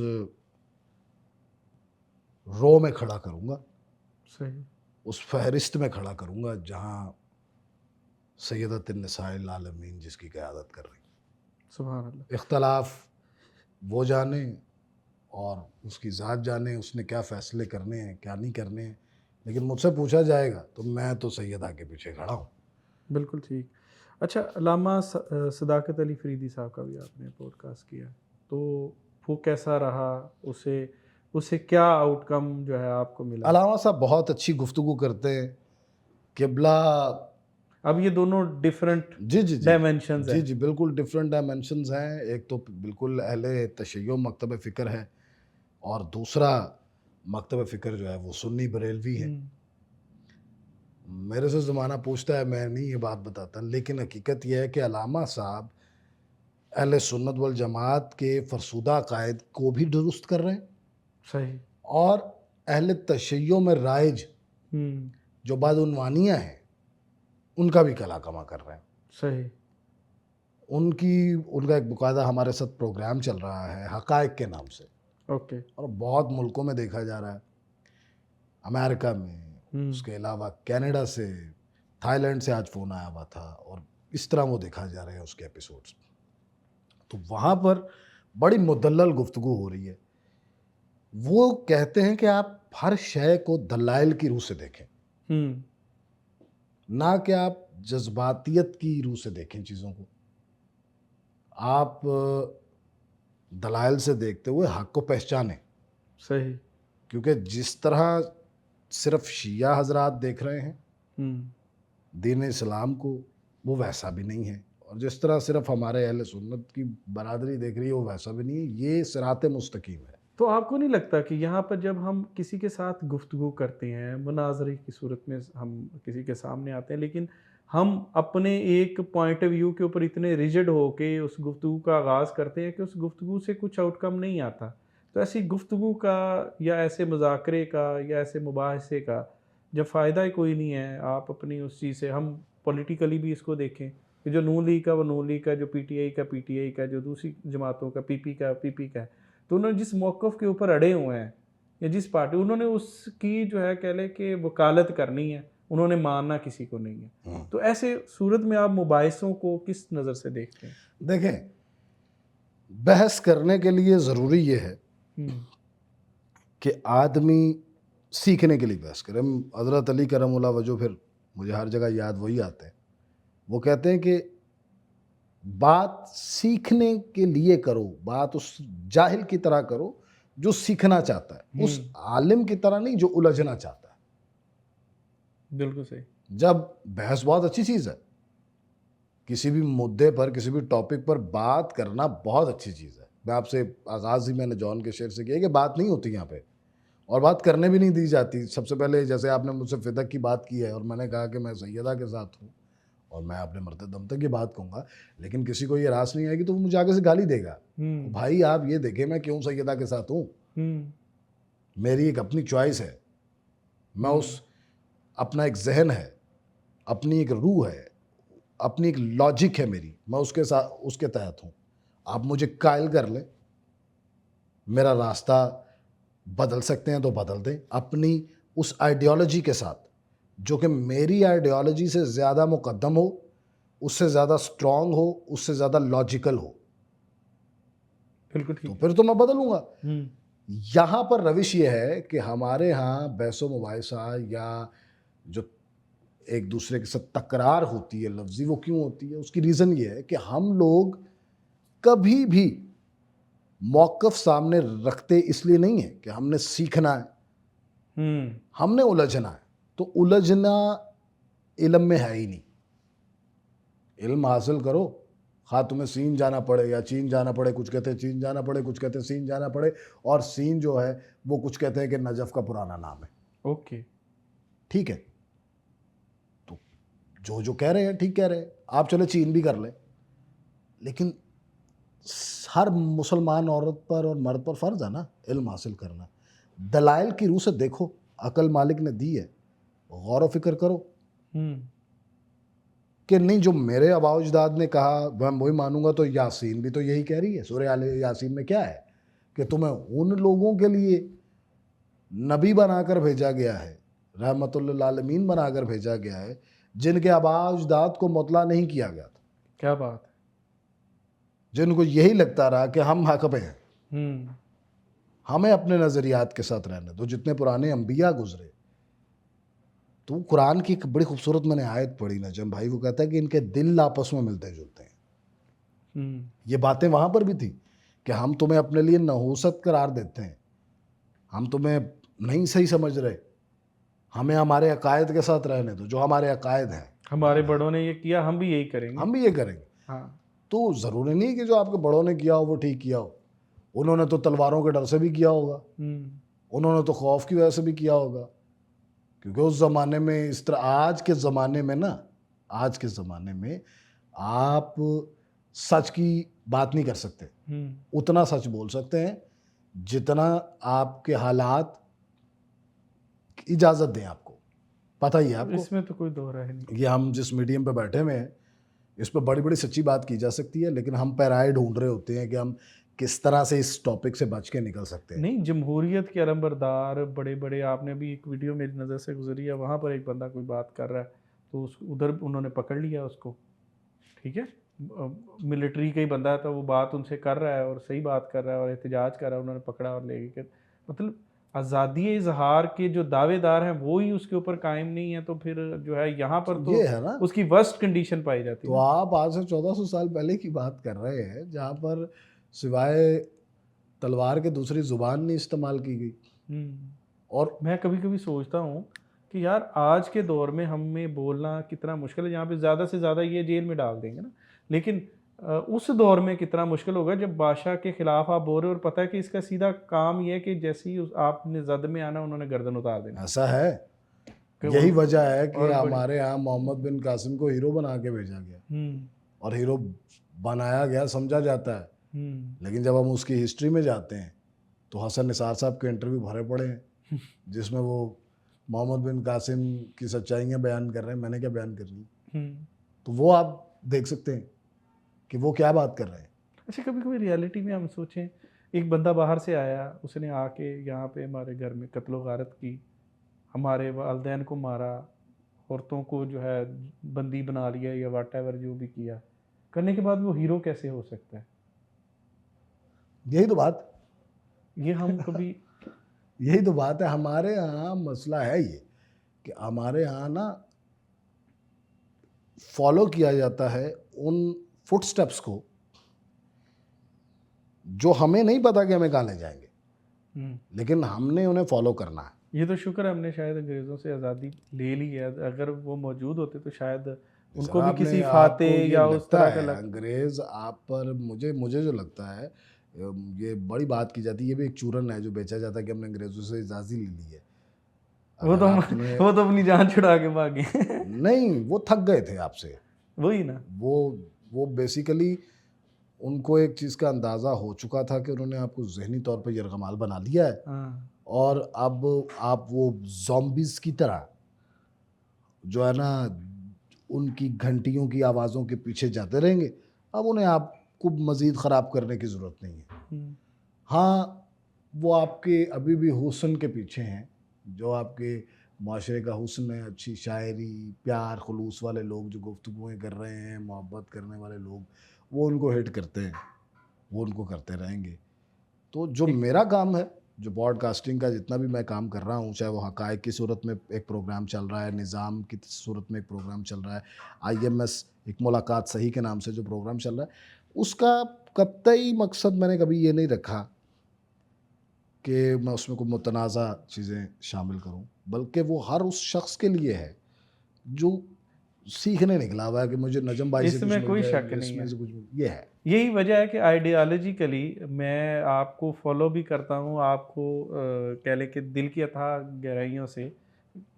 Speaker 2: रो में खड़ा करूँगा,
Speaker 1: सही।
Speaker 2: उस फ़हरिस्त में खड़ा करूँगा जहाँ सैयदतुन निसाइल आलमीन जिसकी क़यादत कर रही।
Speaker 1: सुभान अल्लाह।
Speaker 2: इख्तलाफ वो जाने और उसकी ज़ात जाने उसने क्या फ़ैसले करने हैं, क्या नहीं करने हैं। लेकिन मुझसे पूछा जाएगा तो मैं तो सैयदा के पीछे खड़ा हूँ।
Speaker 1: बिल्कुल ठीक। अच्छा, अल्लामा सदाकत अली फ़रीदी साहब का भी आपने पॉडकास्ट किया, तो वो कैसा रहा? उसे उससे क्या आउटकम जो है आपको मिला?
Speaker 2: अलामा साहब बहुत अच्छी गुफ्तगू करते हैं। क़िबला।
Speaker 1: अब ये दोनों डिफरेंट
Speaker 2: जी, जी, जी।
Speaker 1: डायमेंशंस
Speaker 2: जी,
Speaker 1: हैं।
Speaker 2: जी, बिल्कुल डिफ़रेंट डायमेंशंस हैं। एक तो बिल्कुल अहले तशय्युअ मकतब फ़िक्र है, और दूसरा मकतब फ़िक्र जो है वो सुन्नी बरेलवी है।
Speaker 1: हुँ,
Speaker 2: मेरे से ज़माना पूछता है, मैं नहीं ये बात बताता, लेकिन हकीकत ये है कि अलामा साहब अहले सुन्नत वल जमात के फ़रसुदा अक़ायद को भी दुरुस्त कर रहे हैं,
Speaker 1: सही।
Speaker 2: और अहले तशय्यो में राइज
Speaker 1: हम्म,
Speaker 2: जो बदउनवानियाँ हैं उनका भी कला कमा कर रहे हैं।
Speaker 1: सही।
Speaker 2: उनका एक बाकायदा हमारे साथ प्रोग्राम चल रहा है हकायक के नाम से,
Speaker 1: ओके।
Speaker 2: और बहुत मुल्कों में देखा जा रहा है, अमेरिका में, उसके अलावा कनाडा से, थाईलैंड से आज फ़ोन आया हुआ था, और इस तरह वो देखा जा रहे हैं उसके एपिसोड्स। तो वहाँ पर बड़ी मुदल्लल गुफ्तगू हो रही है। वो कहते हैं कि आप हर शय को दलाइल की रूह से देखें,
Speaker 1: हम्म,
Speaker 2: ना कि आप जज्बातियत की रूह से देखें चीज़ों को। आप दलाइल से देखते हुए हक़ को पहचानें,
Speaker 1: सही।
Speaker 2: क्योंकि जिस तरह सिर्फ शिया हजरात देख रहे हैं
Speaker 1: हम्म,
Speaker 2: दीन इस्लाम को, वो वैसा भी नहीं है, और जिस तरह सिर्फ हमारे अहले सुन्नत की बरादरी देख रही है वो वैसा भी नहीं है। ये सिरात मुस्तकीम है।
Speaker 1: तो आपको नहीं लगता कि यहाँ पर जब हम किसी के साथ गुफ्तगू करते हैं, मुनाज़रे की सूरत में हम किसी के सामने आते हैं, लेकिन हम अपने एक पॉइंट ऑफ व्यू के ऊपर इतने रिजिड हो के उस गुफ्तगू का आगाज़ करते हैं कि उस गुफ्तगू से कुछ आउटकम नहीं आता। तो ऐसी गुफ्तगू का या ऐसे मुज़ाकरे का या ऐसे मुबाहसे का जब फ़ायदा ही कोई नहीं है, आप अपनी उस चीज़ से हम पॉलिटिकली भी इसको देखें कि जो नून लीग का वो नून लीग का, जो पीटीआई का पीटीआई का, जो दूसरी जमातों का पीपी का पीपी का है। तो उन्होंने जिस मौक़िफ़ के ऊपर अड़े हुए हैं या जिस पार्टी, उन्होंने उसकी जो है कह लें कि वकालत करनी है, उन्होंने मानना किसी को नहीं है। तो ऐसे सूरत में आप मुबाहिसों को किस नज़र से देखते हैं?
Speaker 2: देखें, बहस करने के लिए ज़रूरी ये है
Speaker 1: हुँ,
Speaker 2: कि आदमी सीखने के लिए बहस करे। हज़रत अली करमुल्लाह वजह, फिर मुझे हर जगह याद वही आते हैं। वो कहते हैं कि बात सीखने के लिए करो, बात उस जाहिल की तरह करो जो सीखना चाहता है, उस आलिम की तरह नहीं जो उलझना चाहता है।
Speaker 1: बिल्कुल सही।
Speaker 2: जब बहस बहुत अच्छी चीज़ है, किसी भी मुद्दे पर, किसी भी टॉपिक पर बात करना बहुत अच्छी चीज़ है। मैं आपसे आगाज़ ही मैंने जॉन के शेर से किया कि बात नहीं होती यहाँ पे, और बात करने भी नहीं दी जाती। सबसे पहले जैसे आपने मुझसे फ़िदक की बात की है और मैंने कहा कि मैं सैयदा के साथ हूँ और मैं अपने मरते दम तक ये बात कहूँगा, लेकिन किसी को ये रास नहीं आएगी तो वो मुझे आगे से गाली देगा। भाई आप ये देखें मैं क्यों सैयदा के साथ हूँ, मेरी एक अपनी चॉइस है, मैं उस अपना एक जहन है, अपनी एक रूह है, अपनी एक लॉजिक है मेरी, मैं उसके साथ उसके तहत हूँ। आप मुझे कायल कर लें, मेरा रास्ता बदल सकते हैं तो बदल दें अपनी उस आइडियोलॉजी के साथ जो कि मेरी आइडियोलॉजी से ज़्यादा मुकद्दम हो, उससे ज़्यादा स्ट्रॉन्ग हो, उससे ज़्यादा लॉजिकल हो,
Speaker 1: बिल्कुल
Speaker 2: तो
Speaker 1: ठीक
Speaker 2: फिर तो मैं बदलूंगा।
Speaker 1: है।
Speaker 2: यहाँ पर रविश ये है कि हमारे यहाँ बहसो मुबाहिसा या जो एक दूसरे के साथ तकरार होती है लफ्ज़ी, वो क्यों होती है? उसकी रीज़न ये है कि हम लोग कभी भी मौक़िफ़ सामने रखते इसलिए नहीं है कि हमने सीखना है, हमने उलझना है। तो उलझना इल्म में है ही नहीं। इल्म हासिल करो, खा तुम्हें सीन जाना पड़े या चीन जाना पड़े, कुछ कहते हैं चीन जाना पड़े, कुछ कहते हैं सीन जाना पड़े, और सीन जो है वो कुछ कहते हैं कि नजफ़ का पुराना नाम है।
Speaker 1: ओके।
Speaker 2: ठीक है, तो जो कह रहे हैं ठीक कह रहे हैं, आप चले चीन भी कर लें, लेकिन हर मुसलमान औरत पर और मर्द पर फ़र्ज़ है ना इल्म हासिल करना। दलाइल की रूह से देखो, अकल मालिक ने दी है, गौर व फिक्र करो कि नहीं जो मेरे आबा अजदाद ने कहा मैं वही मानूंगा। तो यासीन भी तो यही कह रही है। सूरह आल यासीन में क्या है कि तुम्हें उन लोगों के लिए नबी बनाकर भेजा गया है, रहमतुल्लिल आलमीन बनाकर भेजा गया है, जिनके आबा अजदाद को मुतला नहीं किया गया था,
Speaker 1: क्या बात है।
Speaker 2: जिनको यही लगता रहा कि हम हक पे हैं,
Speaker 1: हम्म,
Speaker 2: हमें अपने नज़रियात के साथ रहने दो। जितने पुराने अंबिया गुजरे, तो कुरान की एक बड़ी खूबसूरत मैंने आयत पढ़ी नजम भाई, वो कहता है कि इनके दिल आपस में मिलते जुलते हैं। ये बातें वहाँ पर भी थी कि हम तुम्हें अपने लिए नहूसत करार देते हैं, हम तुम्हें नहीं सही समझ रहे, हमें हमारे अकायद के साथ रहने दो, जो हमारे अकायद हैं।
Speaker 1: हमारे बड़ों ने ये किया, हम भी यही करेंगे।
Speaker 2: हम भी ये करेंगे।
Speaker 1: हाँ।
Speaker 2: तो ज़रूरी नहीं कि जो आपके बड़ों ने किया हो वो ठीक किया हो। उन्होंने तो तलवारों के डर से भी किया होगा, उन्होंने तो खौफ की वजह से भी किया होगा, क्योंकि उस ज़माने में इस तरह, आज के ज़माने में ना, आज के ज़माने में आप सच की बात नहीं कर सकते, उतना सच बोल सकते हैं जितना आपके हालात इजाज़त दें आपको, पता ही है आपको
Speaker 1: इसमें तो कोई दो राय नहीं।
Speaker 2: ये हम जिस मीडियम पे बैठे हुए हैं इस पे बड़ी बड़ी सच्ची बात की जा सकती है, लेकिन हम पैराए ढूंढ रहे होते हैं कि हम किस तरह से इस टॉपिक से बच के निकल सकते हैं।
Speaker 1: नहीं, जमहूरियत के अलंबरदार बड़े-बड़े, आपने भी एक वीडियो मेरी नज़र से गुजरी है, वहाँ पर एक बंदा कोई बात कर रहा है, तो उस उधर उन्होंने पकड़ लिया उसको, ठीक है? मिलिट्री का ही बंदा था, वो बात उनसे कर रहा है और सही बात कर रहा है और एहतजाज कर रहा है, उन्होंने पकड़ा और ले गए। मतलब आज़ादी इज़हार के जो दावेदार हैं वो ही उसके ऊपर कायम नहीं है, तो फिर जो है यहाँ पर तो
Speaker 2: ये है ना,
Speaker 1: उसकी वर्स्ट कंडीशन पाई जाती
Speaker 2: तो
Speaker 1: है ना।
Speaker 2: आप आज से 1400 साल पहले की बात कर रहे हैं जहाँ पर सिवाय तलवार के दूसरी जुबान नहीं इस्तेमाल की गई।
Speaker 1: हम्म।
Speaker 2: और
Speaker 1: मैं कभी-कभी सोचता हूँ कि यार आज के दौर में हमें बोलना कितना मुश्किल है, जहाँ पे ज़्यादा से ज़्यादा ये जेल में डाल देंगे ना। लेकिन उस दौर में कितना मुश्किल होगा जब बादशाह के खिलाफ आप बोल रहे हो और पता है कि इसका सीधा काम ये है कि जैसे ही आपने जद में आना उन्होंने गर्दन उतार देना।
Speaker 2: ऐसा है,
Speaker 1: कि
Speaker 2: यही
Speaker 1: और
Speaker 2: वजह है कि
Speaker 1: और बड़ी
Speaker 2: हमारे यहाँ मोहम्मद बिन कासिम को हीरो बना के भेजा गया
Speaker 1: हम्म
Speaker 2: और हीरो बनाया गया समझा जाता है,
Speaker 1: हम्म
Speaker 2: लेकिन जब हम उसकी हिस्ट्री में जाते हैं तो हसन निसार साहब के इंटरव्यू भरे पड़े हैं जिसमें वो मोहम्मद बिन कासिम की सच्चाइयाँ बयान कर रहे हैं। मैंने क्या बयान कर रही हूँ,
Speaker 1: हम्म।
Speaker 2: तो वो आप देख सकते हैं कि वो क्या बात कर रहे हैं।
Speaker 1: अच्छा, कभी-कभी रियलिटी में हम सोचें, एक बंदा बाहर से आया, उसने आके यहाँ पे हमारे घर में कत्लो गारत की, हमारे वालदैन को मारा, औरतों को जो है बंदी बना लिया या व्हाटएवर जो भी किया, करने के बाद वो हीरो कैसे हो सकता है?
Speaker 2: यही तो बात
Speaker 1: ये हम कभी
Speaker 2: यही तो बात है। हमारे यहाँ मसला है ये कि हमारे यहाँ ना फॉलो किया जाता है उन फुटस्टेप्स को जो हमें नहीं पता कि हमें कहाँ ले जाएंगे, लेकिन हमने उन्हें फॉलो करना है।
Speaker 1: ये तो शुक्र है हमने शायद अंग्रेज़ों से आज़ादी ले ली है, अगर वो मौजूद होते तो शायद
Speaker 2: सर
Speaker 1: उनको भी
Speaker 2: आपने
Speaker 1: किसी
Speaker 2: आपको
Speaker 1: फातेह
Speaker 2: ये
Speaker 1: या उस
Speaker 2: लगता
Speaker 1: तरह का
Speaker 2: है
Speaker 1: लग।
Speaker 2: अंग्रेज आप पर, मुझे मुझे जो लगता है ये बड़ी बात की जाती है, ये भी एक चूरन है जो बेचा जाता है कि हमने अंग्रेजों से इजाज़त ले ली है।
Speaker 1: वो
Speaker 2: अगर
Speaker 1: तो
Speaker 2: आपने
Speaker 1: वो तो अपनी जान छुड़ा के भागे।
Speaker 2: नहीं, वो थक गए थे आपसे।
Speaker 1: वही ना।
Speaker 2: वो वो बेसिकली उनको एक चीज़ का अंदाज़ा हो चुका था कि उन्होंने आपको ज़हनी तौर पे यरगमाल बना लिया है
Speaker 1: हाँ।
Speaker 2: और अब आप वो ज़ॉम्बीज़ की तरह जो है ना उनकी घंटियों की आवाज़ों के पीछे जाते रहेंगे। अब उन्हें आपको मज़ीद ख़राब करने की ज़रूरत नहीं है।
Speaker 1: हुँ,
Speaker 2: हाँ, वो आपके अभी भी हुस्न के पीछे हैं, जो आपके माशरे का हुस्न है, अच्छी शायरी, प्यार, खुलूस वाले लोग जो गुफ्तगूएँ कर रहे हैं, मोहब्बत करने वाले लोग, वो उनको हिट करते हैं, वो उनको करते रहेंगे। तो जो
Speaker 1: एक
Speaker 2: मेरा काम है, जो पॉडकास्टिंग का जितना भी मैं काम कर रहा हूँ, चाहे वो हक़ाइक़ की सूरत में एक प्रोग्राम चल रहा है, निज़ाम की सूरत में एक प्रोग्राम चल रहा है, आईएमएस एक मुलाकात सही के नाम से जो प्रोग्राम चल रहा है, उसका कतई मकसद मैंने कभी ये नहीं रखा कि मैं उसमें कोई मुतनाज़ा चीज़ें शामिल करूँ, बल्कि वो हर उस शख़्स के लिए है, जो सीखने निकला हुआ है कि मुझे नजम भाई से कुछ
Speaker 1: इसमें
Speaker 2: मिल
Speaker 1: कोई
Speaker 2: जाए,
Speaker 1: शक
Speaker 2: मुझे
Speaker 1: नहीं
Speaker 2: इसमें
Speaker 1: है।
Speaker 2: से कुछ ये है।
Speaker 1: यही वजह है कि आइडियोलॉजिकली मैं आपको फॉलो भी करता हूँ, आपको कह लें कि दिल की अथाह गहराइयों से,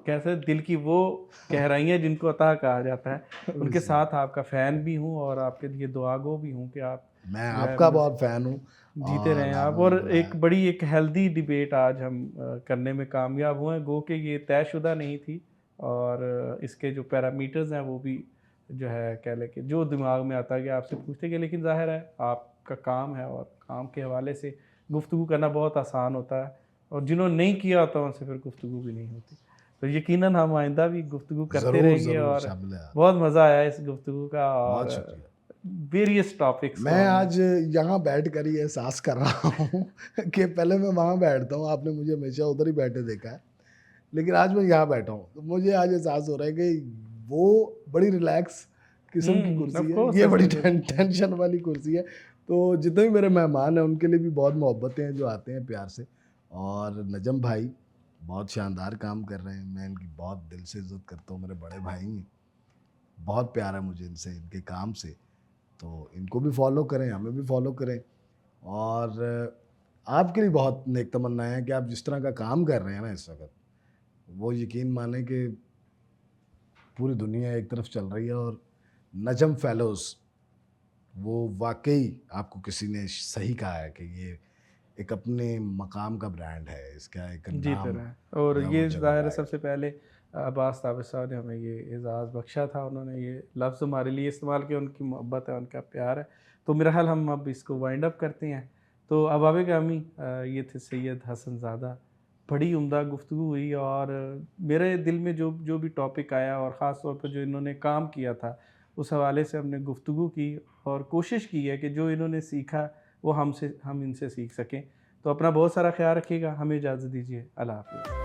Speaker 1: कैसे दिल की वो गहराइयाँ जिनको अता कहा जाता है, उनके साथ आपका फ़ैन भी हूँ और आपके लिए दुआगो भी हूँ कि आप
Speaker 2: मैं
Speaker 1: जो है
Speaker 2: आपका बहुत फ़ैन हूँ
Speaker 1: जीते
Speaker 2: और
Speaker 1: रहें आप।
Speaker 2: हम
Speaker 1: और एक बड़ी एक हेल्दी डिबेट आज हम करने में कामयाब हुए हैं, गो कि ये तयशुदा नहीं थी और इसके जो पैरामीटर्स हैं वो भी जो है कह लें कि जो दिमाग में आता गया आपसे पूछते गए, लेकिन ज़ाहिर है आपका काम है और काम के हवाले से गुफ्तगू करना बहुत आसान होता है और जिन्होंने नहीं किया होता उनसे फिर गुफ्तगू भी नहीं होती। तो यकीनन हम आइंदा भी गुफ्तगू करते
Speaker 2: ज़रूर,
Speaker 1: रहेंगे
Speaker 2: ज़रूर
Speaker 1: और
Speaker 2: शामिल है आप।
Speaker 1: बहुत मज़ा आया इस गुफ्तगू का और
Speaker 2: बहुत शुक्रिया।
Speaker 1: वेरियस टॉपिक्स को
Speaker 2: मैं
Speaker 1: हमने।
Speaker 2: आज यहाँ बैठ कर ही एहसास कर रहा हूँ कि पहले मैं वहाँ बैठता हूँ, आपने मुझे हमेशा उधर ही बैठे देखा है, लेकिन आज मैं यहाँ बैठा हूँ, तो मुझे आज एहसास हो रहा है कि वो बड़ी रिलैक्स किस्म की कुर्सी
Speaker 1: ऑफ
Speaker 2: है,
Speaker 1: कोर्स
Speaker 2: ये बड़ी
Speaker 1: एब्सोल्युटली।
Speaker 2: टेंशन वाली कुर्सी है। तो जितने भी मेरे मेहमान हैं उनके लिए भी बहुत मोहब्बतें हैं जो आते हैं प्यार से। और नजम भाई बहुत शानदार काम कर रहे हैं, मैं इनकी बहुत दिल से इज़्ज़त करता हूँ, मेरे बड़े भाई हैं, बहुत प्यार है मुझे इनसे, इनके काम से। तो इनको भी फॉलो करें, हमें भी फॉलो करें। और आपके लिए बहुत नेक तमन्नाएँ हैं कि आप जिस तरह का काम कर रहे हैं ना इस वक़्त, वो यकीन मानें कि पूरी दुनिया एक तरफ चल रही है और नजम फेलोज़ वो वाक़ई आपको किसी ने सही कहा है कि ये एक अपने मकाम का ब्रांड है, इसका एक
Speaker 1: जी
Speaker 2: नाम
Speaker 1: तरह है। और
Speaker 2: जो है वो
Speaker 1: ये ज़ाहिर है
Speaker 2: जगमगाएगा।
Speaker 1: सबसे पहले अब्बास ताबिश साहब ने हमें ये एज़ाज़ बख्शा था, उन्होंने ये लफ्ज़ हमारे लिए इस्तेमाल किया, उनकी मोहब्बत है, उनका प्यार है। तो मेरा ख़्याल हम अब इसको वाइंड अप करते हैं। तो अबाब ग्रामी ये थे सैयद हसन ज़ादा। बड़ी उम्दा गुफ्तगू हुई और मेरे दिल में जो जो भी टॉपिक आया और ख़ास तौर पर जो इन्होंने काम किया था, उस हवाले से हमने गुफ्तगू की और कोशिश की है कि जो इन्होंने सीखा वो हम इनसे सीख सकें। तो अपना बहुत सारा ख़्याल रखिएगा, हमें इजाज़त दीजिए। अल्लाह हाफ़िज़।